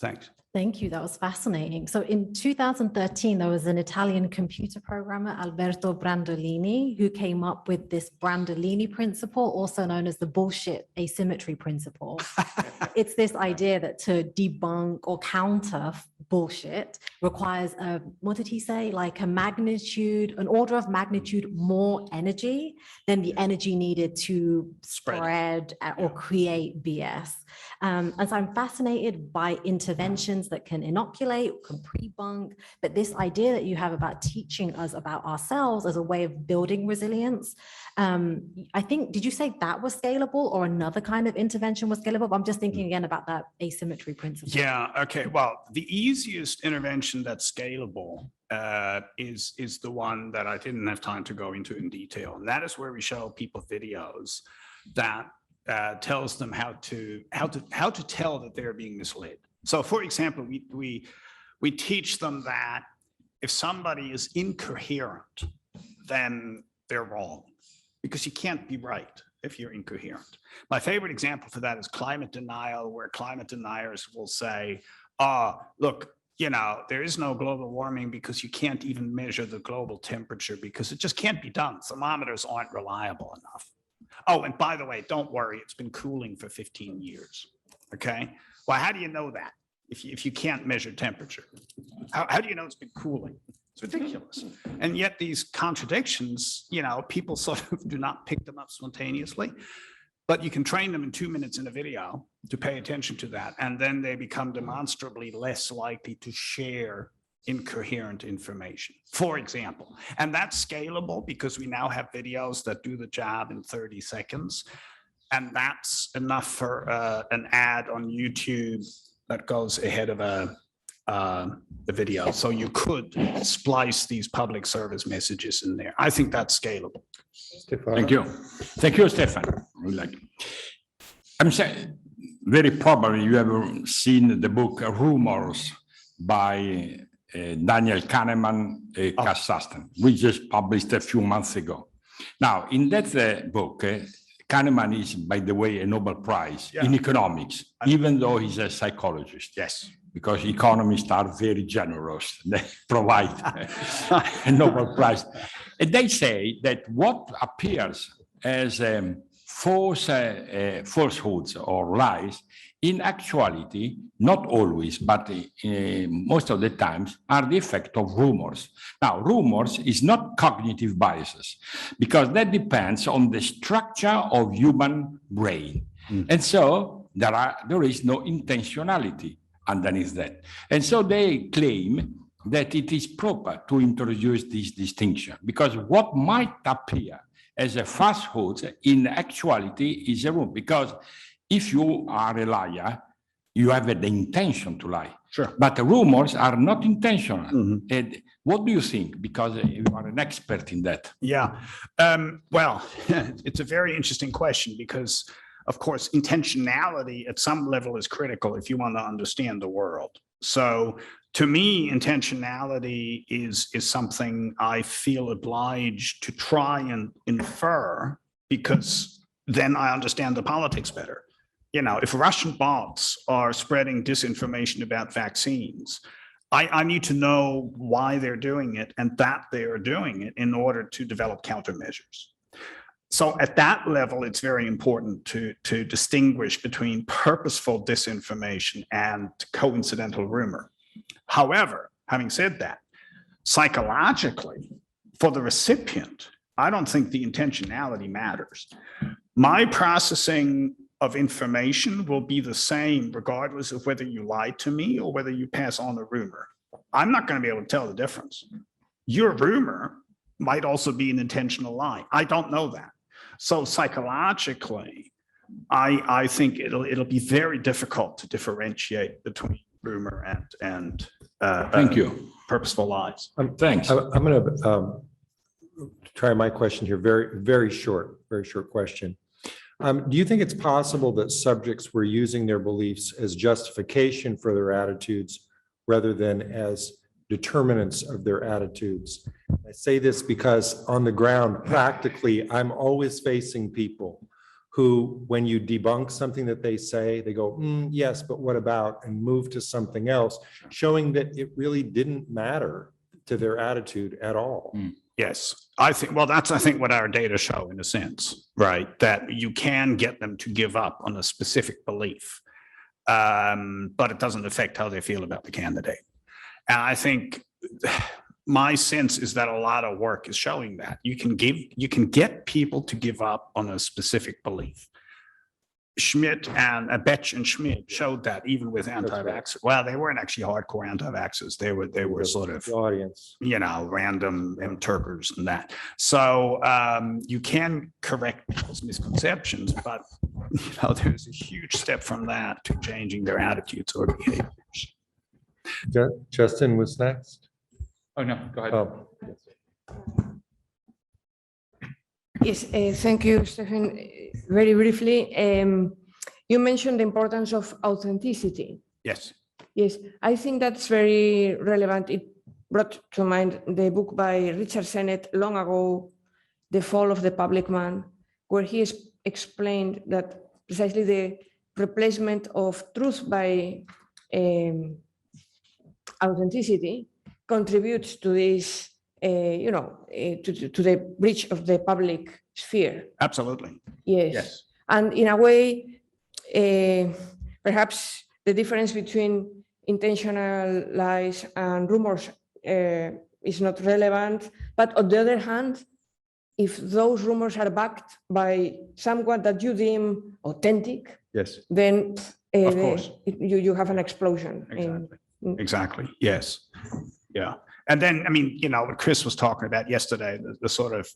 Thanks. Thank you. That was fascinating. So in 2013, there was an Italian computer programmer, Alberto Brandolini, who came up with this Brandolini principle, also known as the bullshit asymmetry principle. It's this idea that to debunk or counter bullshit requires what did he say? Like an order of magnitude more energy than the energy needed to spread or create BS. And so I'm fascinated by interventions that can inoculate, can pre-bunk, but this idea that you have about teaching us about ourselves as a way of building resilience, I think, did you say that was scalable or another kind of intervention was scalable? I'm just thinking again about that asymmetry principle. Yeah, okay. Well, the easiest intervention that's scalable is the one that I didn't have time to go into in detail. And that is where we show people videos that tells them how to tell that they're being misled. So for example, we teach them that if somebody is incoherent, then they're wrong, because you can't be right if you're incoherent. My favorite example for that is climate denial, where climate deniers will say, look, there is no global warming because you can't even measure the global temperature because it just can't be done. Thermometers aren't reliable enough. Oh, and by the way, don't worry, it's been cooling for 15 years, okay? Well, how do you know that if you can't measure temperature? How do you know it's been cooling? It's ridiculous. And yet these contradictions, people sort of do not pick them up spontaneously, but you can train them in 2 minutes in a video to pay attention to that. And then they become demonstrably less likely to share incoherent information, for example. And that's scalable because we now have videos that do the job in 30 seconds. And that's enough for an ad on YouTube that goes ahead of the video. So you could splice these public service messages in there. I think that's scalable. Thank you. Thank you, Stefan. I'm saying, very probably you have seen the book Rumors by Daniel Kahneman, Cass Sustain, which just published a few months ago. Now, in that book, Kahneman is, by the way, a Nobel Prize in economics, even though he's a psychologist. Yes. Because economists are very generous. They provide a Nobel Prize. And they say that what appears as falsehoods or lies, in actuality, not always, but most of the times, are the effect of rumors. Now, rumors is not cognitive biases, because that depends on the structure of human brain. And so there is no intentionality underneath that. And so they claim that it is proper to introduce this distinction, because what might appear as a falsehood in actuality is a rumor. Because if you are a liar, you have the intention to lie. Sure. But the rumors are not intentional. And what do you think? Because you are an expert in that. Yeah. Well, it's a very interesting question because, of course, intentionality at some level is critical if you want to understand the world. So to me, intentionality is something I feel obliged to try and infer, because then I understand the politics better. If Russian bots are spreading disinformation about vaccines, I need to know why they're doing it and that they are doing it in order to develop countermeasures. So at that level, it's very important to distinguish between purposeful disinformation and coincidental rumor. However, having said that, psychologically, for the recipient, I don't think the intentionality matters. My processing of information will be the same regardless of whether you lie to me or whether you pass on a rumor. I'm not going to be able to tell the difference. Your rumor might also be an intentional lie. I don't know that. So psychologically, I think it'll be very difficult to differentiate between rumor and Thank you. Purposeful lies. Thanks. I'm going to try my question here. Very short question. Do you think it's possible that subjects were using their beliefs as justification for their attitudes rather than as determinants of their attitudes? I say this because on the ground, practically, I'm always facing people who, when you debunk something that they say, they go, yes, but what about, and move to something else, showing that it really didn't matter to their attitude at all. Yes, I think, well, that's, I think, what our data show in a sense, right? That you can get them to give up on a specific belief, but it doesn't affect how they feel about the candidate. And I think my sense is that a lot of work is showing that you can get people to give up on a specific belief. Schmidt and Betch and Schmidt showed that even with anti-vaxxers. Well, they weren't actually hardcore anti-vaxxers. They were sort of the audience, random Turkers and that. So you can correct people's misconceptions, but there's a huge step from that to changing their attitudes or behaviors. Justin was next. Oh, no, go ahead. Oh. Yes, thank you, Stephen. Very briefly, you mentioned the importance of authenticity. Yes. Yes, I think that's very relevant. It brought to mind the book by Richard Sennett long ago, The Fall of the Public Man, where he explained that precisely the replacement of truth by authenticity contributes to this, to the breach of the public sphere. Absolutely. Yes. And in a way, perhaps the difference between intentional lies and rumors is not relevant. But on the other hand, if those rumors are backed by someone that you deem authentic, Yes. then Of course. you have an explosion. Exactly. Exactly. Yes. Yeah. And then, I mean, what Chris was talking about yesterday, the sort of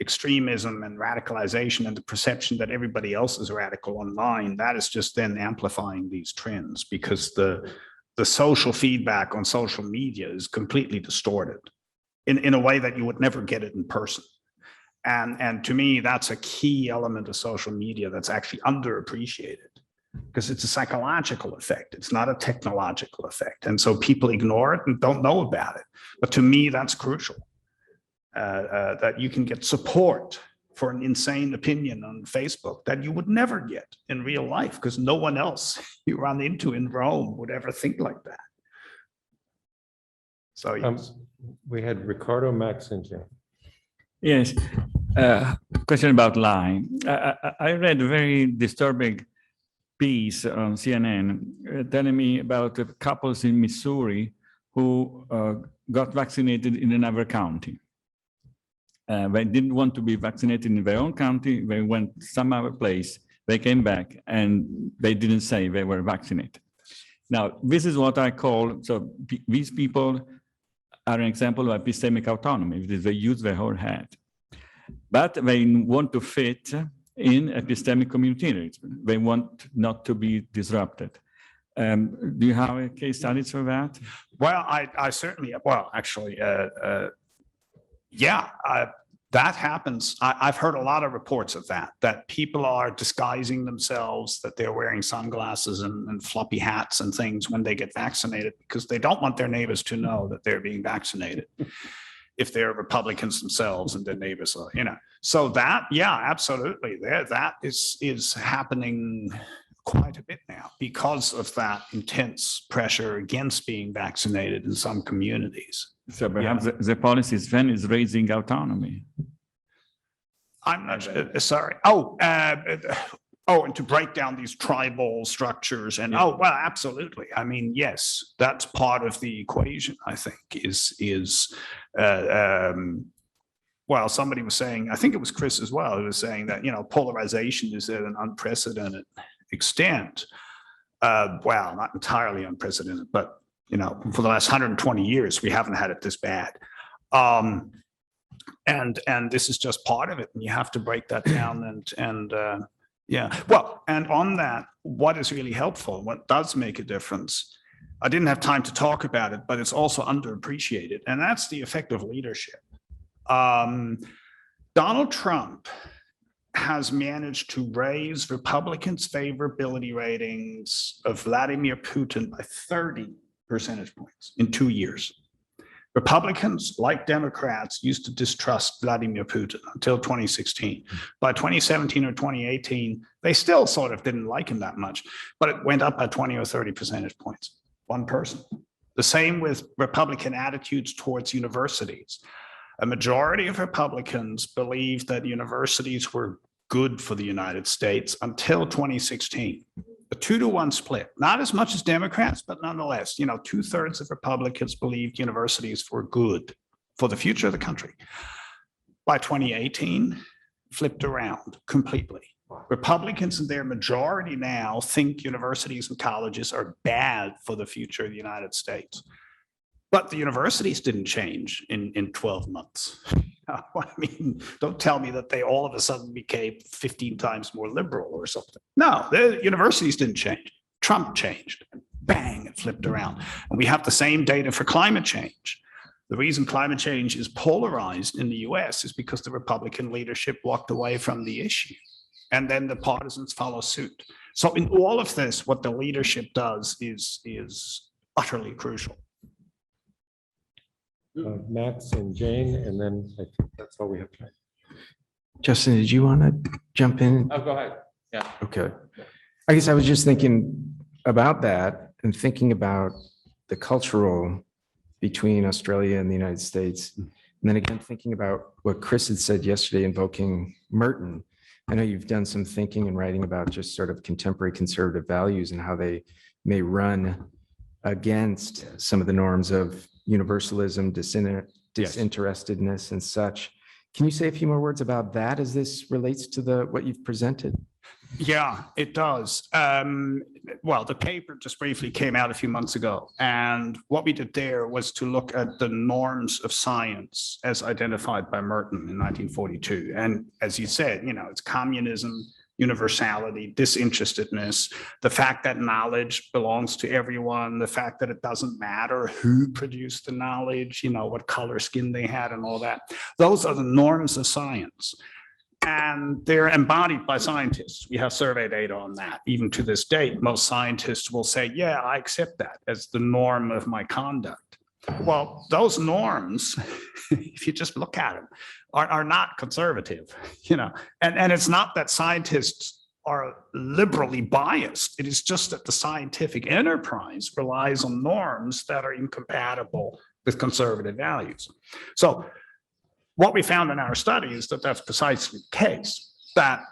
extremism and radicalization and the perception that everybody else is radical online, that is just then amplifying these trends because the social feedback on social media is completely distorted in a way that you would never get it in person. And to me, that's a key element of social media that's actually underappreciated because it's a psychological effect. It's not a technological effect. And so people ignore it and don't know about it. But to me, that's crucial, that you can get support for an insane opinion on Facebook that you would never get in real life because no one else you run into in Rome would ever think like that. So yes. We had Ricardo Maxinja. Yes, question about lying. I read a very disturbing piece on CNN telling me about couples in Missouri who got vaccinated in another county. They didn't want to be vaccinated in their own county. They went some other place. They came back and they didn't say they were vaccinated. Now, this is what I call, so these people are an example of epistemic autonomy. They use their whole head. But they want to fit in epistemic communitarianism. They want not to be disrupted. Do you have a case studies for that? Well, I certainly, well, actually, yeah, that happens. I've heard a lot of reports of that people are disguising themselves, that they're wearing sunglasses and floppy hats and things when they get vaccinated because they don't want their neighbors to know that they're being vaccinated. If they're Republicans themselves and their neighbors are, So that, yeah, absolutely. That is happening quite a bit now because of that intense pressure against being vaccinated in some communities. So perhaps the policies then is raising autonomy. I'm not sorry. And to break down these tribal structures and well, absolutely. I mean, yes, that's part of the equation. I think well, somebody was saying, I think it was Chris as well, who was saying that polarization is at an unprecedented extent. Well, not entirely unprecedented, but for the last 120 years, we haven't had it this bad. And this is just part of it, and you have to break that down and yeah, well, and on that, what is really helpful, what does make a difference, I didn't have time to talk about it, but it's also underappreciated, and that's the effect of leadership. Donald Trump has managed to raise Republicans' favorability ratings of Vladimir Putin by 30 percentage points in 2 years. Republicans, like Democrats, used to distrust Vladimir Putin until 2016. By 2017 or 2018, they still sort of didn't like him that much, but it went up by 20 or 30 percentage points. One person. The same with Republican attitudes towards universities. A majority of Republicans believed that universities were good for the United States until 2016. A 2-to-1 split, not as much as Democrats, but nonetheless, 2/3 of Republicans believed universities were good for the future of the country. By 2018, flipped around completely. Republicans in their majority now think universities and colleges are bad for the future of the United States. But the universities didn't change in 12 months. I mean, don't tell me that they all of a sudden became 15 times more liberal or something. No, the universities didn't change. Trump changed. And bang, it flipped around. And we have the same data for climate change. The reason climate change is polarized in the US is because the Republican leadership walked away from the issue. And then the partisans follow suit. So in all of this, what the leadership does is utterly crucial. Max and Jane, and then I think that's all we have time. Justin, did you want to jump in? Oh, go ahead. Yeah. Okay. I guess I was just thinking about that and thinking about the cultural between Australia and the United States. And then again, thinking about what Chris had said yesterday, invoking Merton. I know you've done some thinking and writing about just sort of contemporary conservative values and how they may run against some of the norms of universalism, disinterestedness and such. Can you say a few more words about that as this relates to what you've presented? Yeah, it does. Well, the paper just briefly came out a few months ago. And what we did there was to look at the norms of science as identified by Merton in 1942. And as you said, it's communism, universality, disinterestedness, the fact that knowledge belongs to everyone, the fact that it doesn't matter who produced the knowledge, what color skin they had and all that. Those are the norms of science. And they're embodied by scientists. We have survey data on that. Even to this date, most scientists will say, yeah, I accept that as the norm of my conduct. Well, those norms, if you just look at them, are not conservative, and it's not that scientists are liberally biased. It is just that the scientific enterprise relies on norms that are incompatible with conservative values. So what we found in our study is that that's precisely the case, that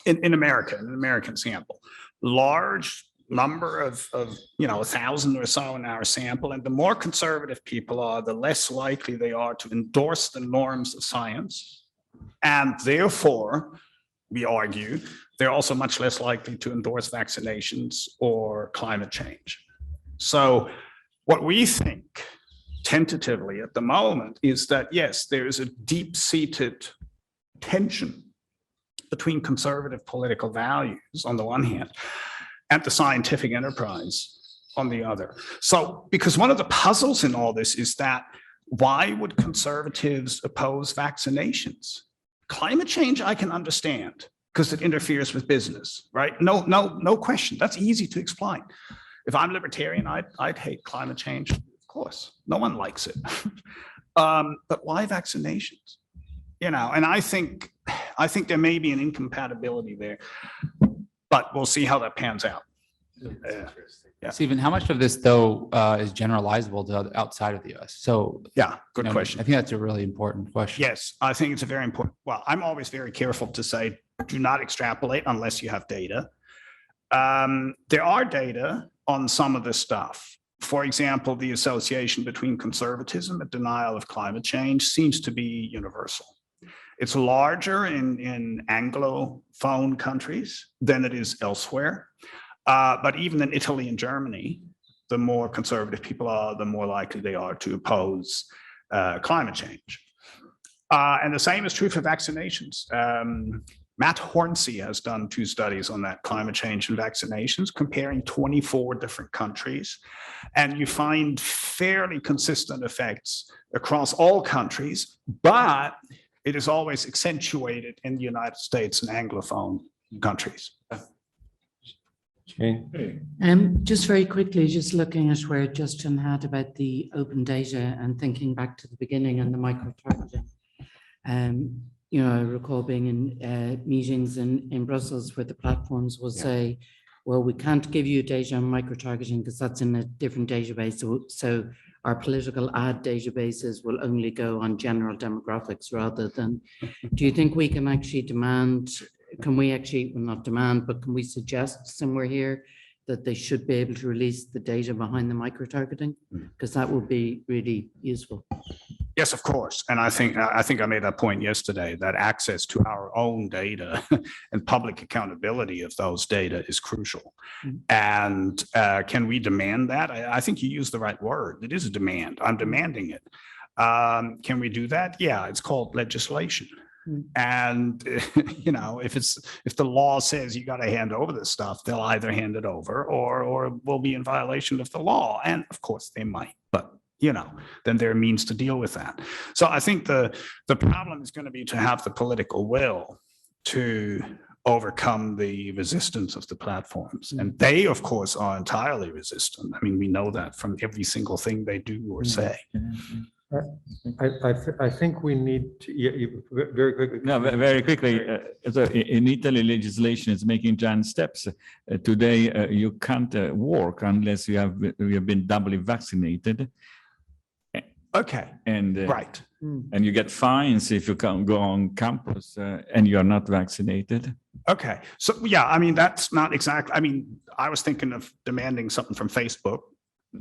in America, in an American sample, large number of 1,000 or so in our sample, and the more conservative people are, the less likely they are to endorse the norms of science. And therefore, we argue, they're also much less likely to endorse vaccinations or climate change. So what we think tentatively at the moment is that, yes, there is a deep-seated tension between conservative political values on the one hand and the scientific enterprise on the other. So, because one of the puzzles in all this is that why would conservatives oppose vaccinations? Climate change, I can understand because it interferes with business, right? No question. That's easy to explain. If I'm libertarian, I'd hate climate change. Of course, no one likes it. But why vaccinations? And I think there may be an incompatibility there, but we'll see how that pans out. Yeah. Stephen, how much of this though is generalizable to outside of the US? So yeah, good question. I think that's a really important question. Yes, I think it's a very important. Well, I'm always very careful to say, do not extrapolate unless you have data. There are data on some of this stuff. For example, the association between conservatism and denial of climate change seems to be universal. It's larger in Anglophone countries than it is elsewhere. But even in Italy and Germany, the more conservative people are, the more likely they are to oppose climate change. And the same is true for vaccinations. Matt Hornsey has done 2 studies on that, climate change and vaccinations, comparing 24 different countries. And you find fairly consistent effects across all countries, but it is always accentuated in the United States and Anglophone countries. Jane? Just very quickly, just looking at where Justin had about the open data and thinking back to the beginning and the micro-targeting. You know, I recall being in meetings in Brussels where the platforms will say, well, we can't give you data on micro-targeting because that's in a different database. So our political ad databases will only go on general demographics rather than, do you think we can actually demand, can we actually, well, not demand, but can we suggest somewhere here that they should be able to release the data behind the micro-targeting? Because that would be really useful. Yes, of course. And I think I made that point yesterday, that access to our own data and public accountability of those data is crucial. And can we demand that? I think you used the right word. It is a demand. I'm demanding it. Can we do that? Yeah, it's called legislation. And you know, if the law says you got to hand over this stuff, they'll either hand it over or will be in violation of the law. And of course they might, but you know, then there are means to deal with that. So I think the problem is going to be to have the political will to overcome the resistance of the platforms. And they, of course, are entirely resistant. I mean, we know that from every single thing they do or say. I think we need to, very quickly. No, very quickly. So in Italy, legislation is making giant steps. Today, you can't work unless you have been doubly vaccinated. Okay. And right. And you get fines if you can't go on campus and you're not vaccinated. Okay. So yeah, I mean, that's not exactly, I mean, I was thinking of demanding something from Facebook,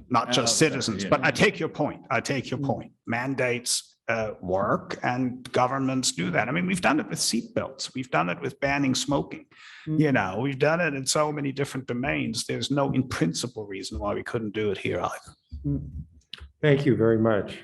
not just citizens, but I take your point. I take your point. Mandates work and governments do that. I mean, we've done it with seatbelts. We've done it with banning smoking. You know, we've done it in so many different domains. There's no in principle reason why we couldn't do it here either. Thank you very much.